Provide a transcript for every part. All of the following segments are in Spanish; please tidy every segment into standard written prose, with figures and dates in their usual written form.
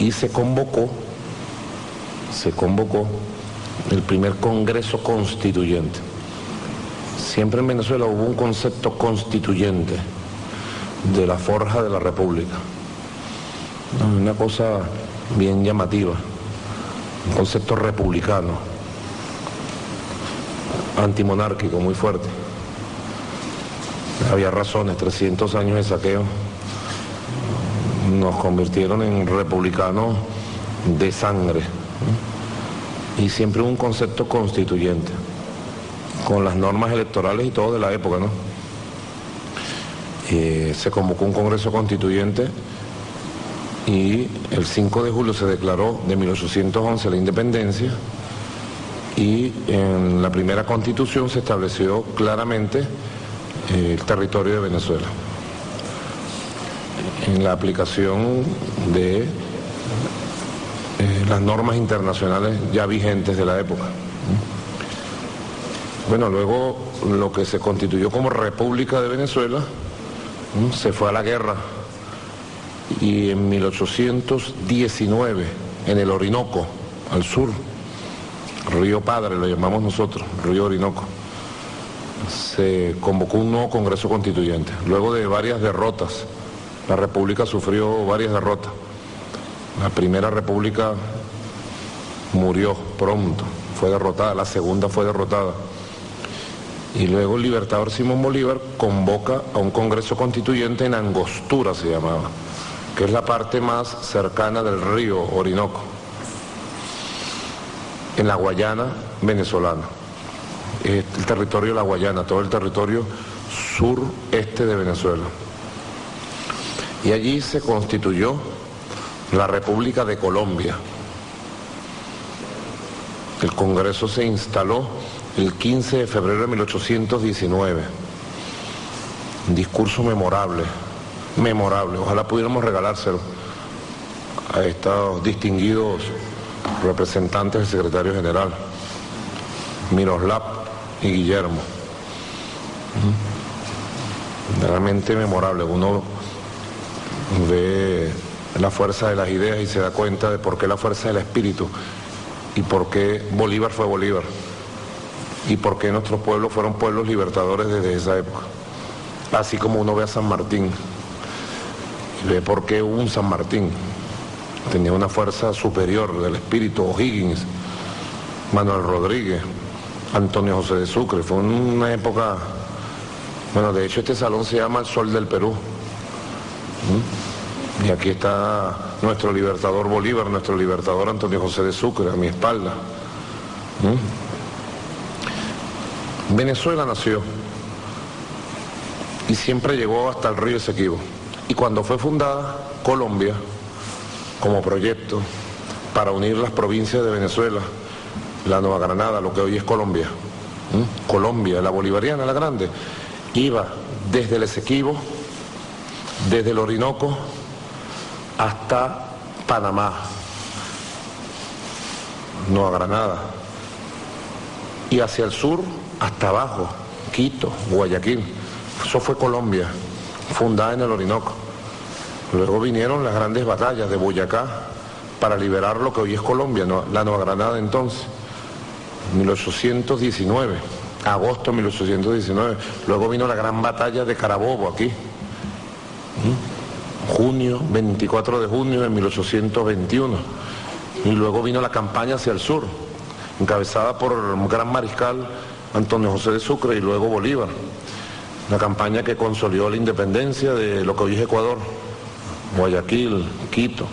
y se convocó el primer Congreso Constituyente. Siempre en Venezuela hubo un concepto constituyente de la forja de la República. Una cosa bien llamativa, un concepto republicano, antimonárquico, muy fuerte. Había razones, 300 años de saqueo nos convirtieron en republicanos de sangre, y siempre hubo un concepto constituyente, con las normas electorales y todo de la época, ¿no? Se convocó un Congreso Constituyente y el 5 de julio se declaró de 1811 la independencia, y en la primera Constitución se estableció claramente el territorio de Venezuela, en la aplicación de las normas internacionales ya vigentes de la época. Bueno, luego lo que se constituyó como República de Venezuela se fue a la guerra, y en 1819 en el Orinoco, al sur, Río Padre lo llamamos nosotros, Río Orinoco, se convocó un nuevo Congreso Constituyente. Luego de varias derrotas, la República sufrió varias derrotas. La primera República murió pronto, fue derrotada, la segunda fue derrotada. Y luego el libertador Simón Bolívar convoca a un Congreso Constituyente en Angostura, se llamaba, que es la parte más cercana del río Orinoco, en la Guayana venezolana. El territorio de la Guayana, todo el territorio sureste de Venezuela. Y allí se constituyó la República de Colombia. El Congreso se instaló el 15 de febrero de 1819. Un discurso memorable, ojalá pudiéramos regalárselo a estos distinguidos representantes del secretario general, Miroslav y Guillermo. Realmente memorable. Uno ve la fuerza de las ideas y se da cuenta de por qué la fuerza del espíritu, y por qué Bolívar fue Bolívar, y por qué nuestros pueblos fueron pueblos libertadores desde esa época. Así como uno ve a San Martín y ve por qué un San Martín tenía una fuerza superior del espíritu, O'Higgins, Manuel Rodríguez, Antonio José de Sucre. Fue una época, bueno, de hecho este salón se llama El Sol del Perú. Y aquí está nuestro libertador Bolívar, nuestro libertador Antonio José de Sucre, a mi espalda. Venezuela nació y siempre llegó hasta el río Esequibo. Y cuando fue fundada Colombia, como proyecto para unir las provincias de Venezuela, la Nueva Granada, lo que hoy es Colombia, Colombia, la bolivariana, la grande, iba desde el Esequibo, desde el Orinoco, hasta Panamá, Nueva Granada, y hacia el sur hasta abajo, Quito, Guayaquil. Eso fue Colombia, fundada en el Orinoco. Luego vinieron las grandes batallas de Boyacá para liberar lo que hoy es Colombia, la Nueva Granada entonces, 1819, agosto de 1819. Luego vino la gran batalla de Carabobo aquí, junio, 24 de junio de 1821. Y luego vino la campaña hacia el sur, encabezada por el gran mariscal Antonio José de Sucre y luego Bolívar. La campaña que consolidó la independencia de lo que hoy es Ecuador, Guayaquil, Quito.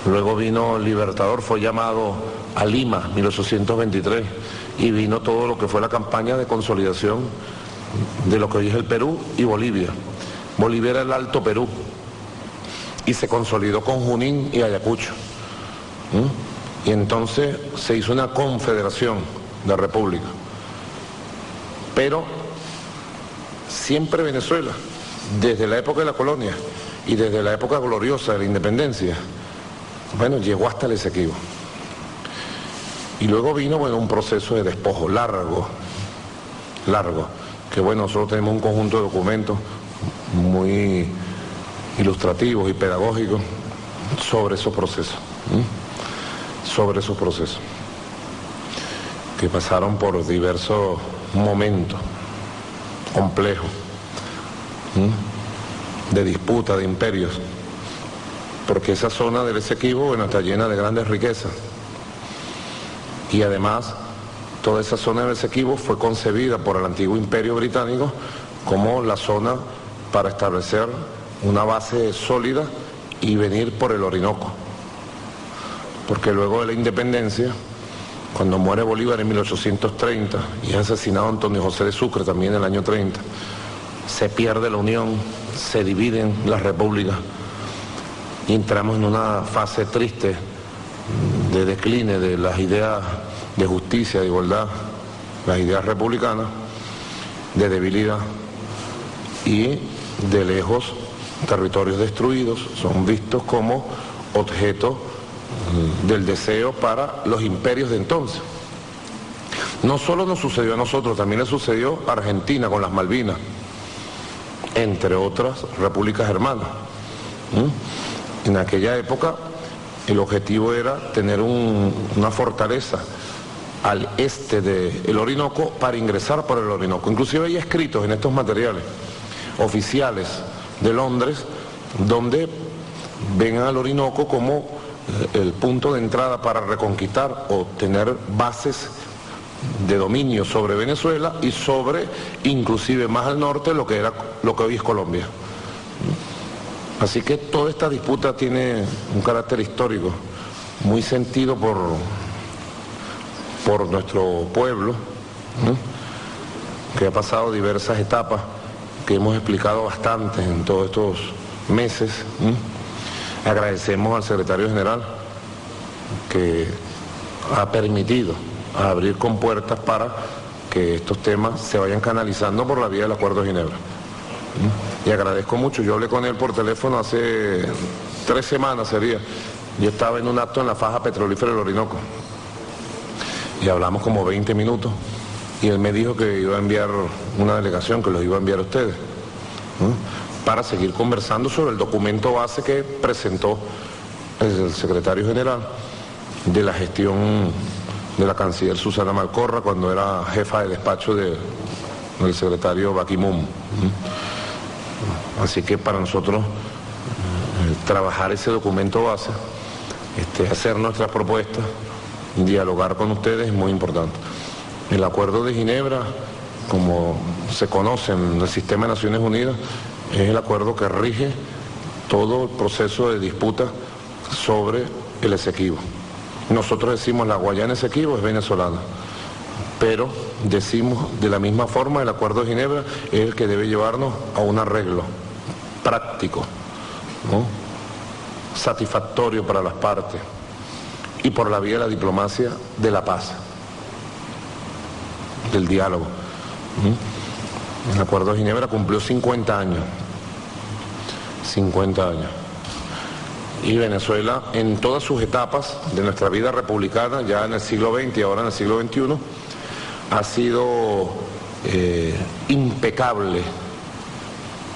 Luego vino el libertador, fue llamado a Lima, 1823, y vino todo lo que fue la campaña de consolidación de lo que hoy es el Perú y Bolivia. Bolivia era el Alto Perú y se consolidó con Junín y Ayacucho. Y entonces se hizo una confederación de república. Pero siempre Venezuela, desde la época de la colonia y desde la época gloriosa de la independencia, bueno, llegó hasta el Esequibo. Y luego vino, bueno, un proceso de despojo largo, que bueno, nosotros tenemos un conjunto de documentos muy ilustrativos y pedagógicos sobre esos procesos, que pasaron por diversos momentos complejos, de disputa, de imperios, porque esa zona del Esequibo, bueno, está llena de grandes riquezas, y además toda esa zona del Esequibo fue concebida por el antiguo imperio británico como la zona para establecer una base sólida y venir por el Orinoco, porque luego de la independencia, cuando muere Bolívar en 1830 y es asesinado Antonio José de Sucre también en el año 30, se pierde la unión, se dividen las repúblicas y entramos en una fase triste de decline de las ideas de justicia, de igualdad, las ideas republicanas, de debilidad, y de lejos territorios destruidos son vistos como objeto del deseo para los imperios de entonces. No solo nos sucedió a nosotros, también le sucedió a Argentina con las Malvinas, entre otras repúblicas hermanas. En aquella época el objetivo era tener una fortaleza al este del Orinoco para ingresar por el Orinoco. Inclusive hay escritos en estos materiales oficiales de Londres donde ven al Orinoco como el punto de entrada para reconquistar o tener bases de dominio sobre Venezuela y sobre, inclusive más al norte, lo que hoy es Colombia. Así que toda esta disputa tiene un carácter histórico, muy sentido por nuestro pueblo, que ha pasado diversas etapas que hemos explicado bastante en todos estos meses. Agradecemos al secretario general que ha permitido abrir compuertas para que estos temas se vayan canalizando por la vía del Acuerdo de Ginebra. Y agradezco mucho, yo hablé con él por teléfono hace 3 semanas sería, yo estaba en un acto en la faja petrolífera del Orinoco y hablamos como 20 minutos y él me dijo que iba a enviar una delegación, que los iba a enviar a ustedes, para seguir conversando sobre el documento base que presentó el secretario general de la gestión de la canciller Susana Malcorra cuando era jefa de despacho del secretario Ban Ki-moon. Así que para nosotros trabajar ese documento base, hacer nuestras propuestas, dialogar con ustedes es muy importante. El Acuerdo de Ginebra, como se conoce en el sistema de Naciones Unidas, es el acuerdo que rige todo el proceso de disputa sobre el Esequibo. Nosotros decimos la Guayana Esequibo es venezolana, pero decimos de la misma forma el Acuerdo de Ginebra es el que debe llevarnos a un arreglo práctico, satisfactorio para las partes y por la vía de la diplomacia de la paz, del diálogo. El Acuerdo de Ginebra cumplió 50 años. 50 años. Y Venezuela, en todas sus etapas de nuestra vida republicana, ya en el siglo XX y ahora en el siglo XXI, ha sido impecable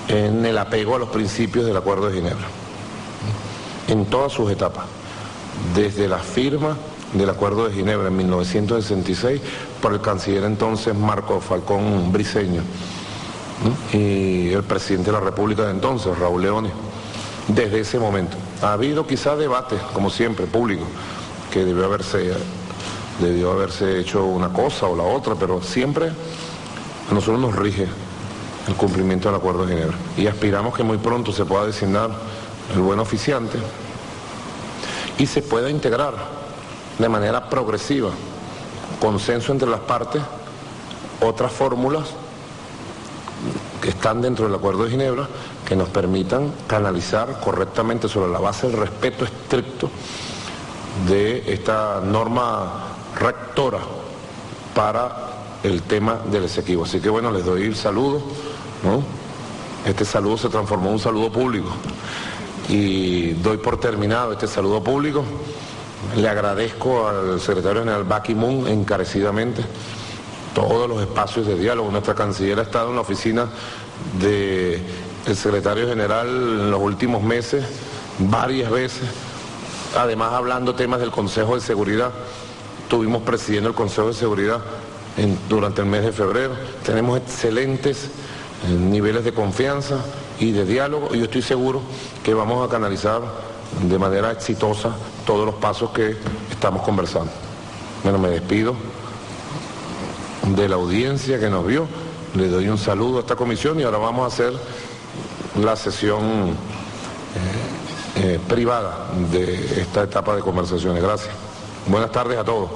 en el apego a los principios del Acuerdo de Ginebra. En todas sus etapas. Desde la firma del Acuerdo de Ginebra en 1966 por el canciller entonces Marco Falcón Briceño y el presidente de la República de entonces, Raúl Leónez. Desde ese momento ha habido quizá debate, como siempre, público, que debió haberse hecho una cosa o la otra, pero siempre a nosotros nos rige el cumplimiento del Acuerdo de Ginebra y aspiramos que muy pronto se pueda designar el buen oficiante y se pueda integrar de manera progresiva, consenso entre las partes, otras fórmulas que están dentro del Acuerdo de Ginebra que nos permitan canalizar correctamente sobre la base del respeto estricto de esta norma rectora para el tema del Esequibo. Así que bueno, les doy el saludo, ¿no? Este saludo se transformó en un saludo público y doy por terminado este saludo público. Le agradezco al secretario general Ban Ki-moon encarecidamente todos los espacios de diálogo. Nuestra canciller ha estado en la oficina del secretario general en los últimos meses varias veces, además hablando temas del Consejo de Seguridad. Estuvimos presidiendo el Consejo de Seguridad durante el mes de febrero. Tenemos excelentes niveles de confianza y de diálogo, y yo estoy seguro que vamos a canalizar de manera exitosa todos los pasos que estamos conversando. Bueno, me despido de la audiencia que nos vio, le doy un saludo a esta comisión y ahora vamos a hacer la sesión privada de esta etapa de conversaciones. Gracias. Buenas tardes a todos.